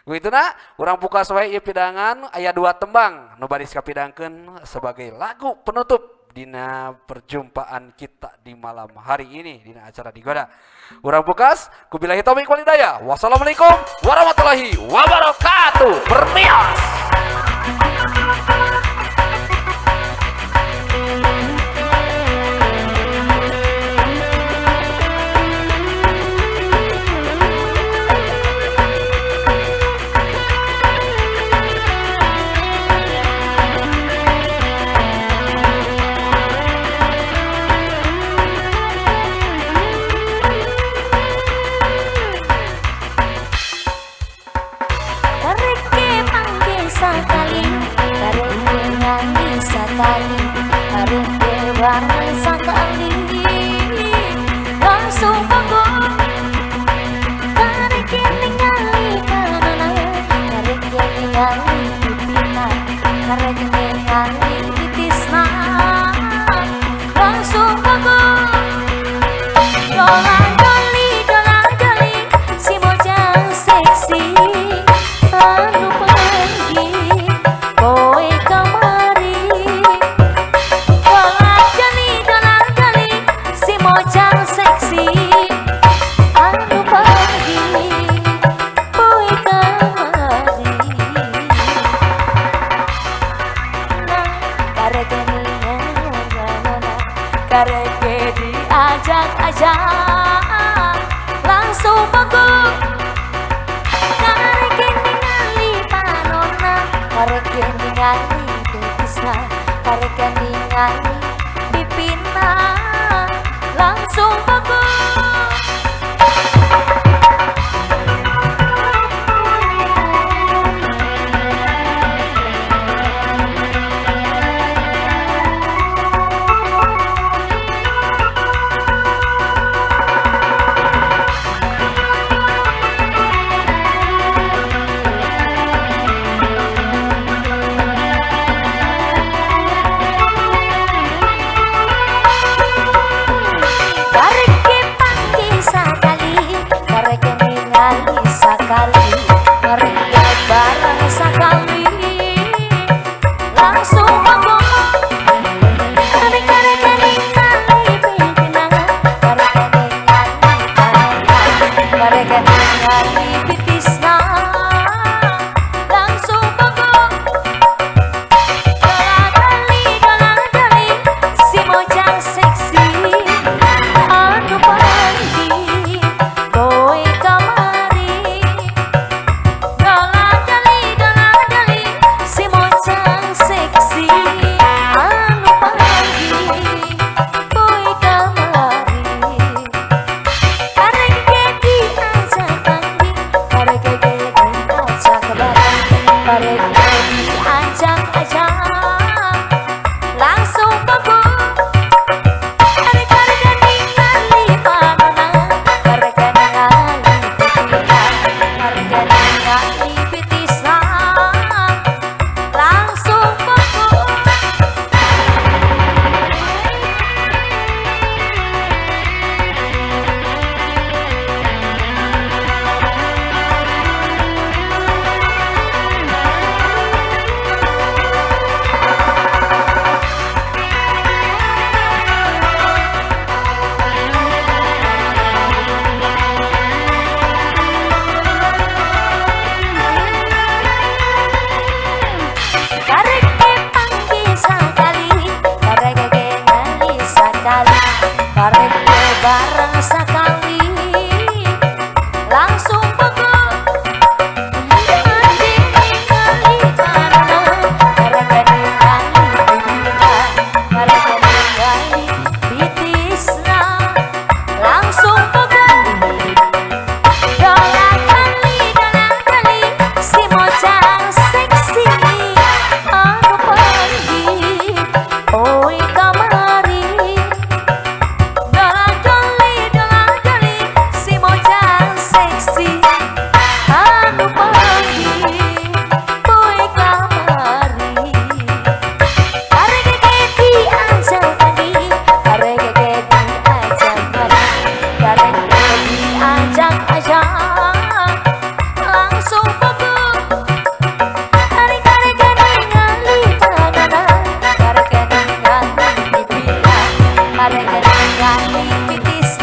Kuituna urang buka wae ieu pidangan aya 2 tembang nu bari kapidangkeun sebagai lagu penutup dina perjumpaan kita di malam hari ini dina acara Digoda. Urang bukas kubillahi taufik wal hidayah. Wassalamualaikum warahmatullahi wabarakatuh. Bermios. Kareke diajak-ajak langsung mogok. Kareke ningali panonna, kareke ningali betisna, kareke ningali pipina langsung mogok. Kareke panggil ningali pipisna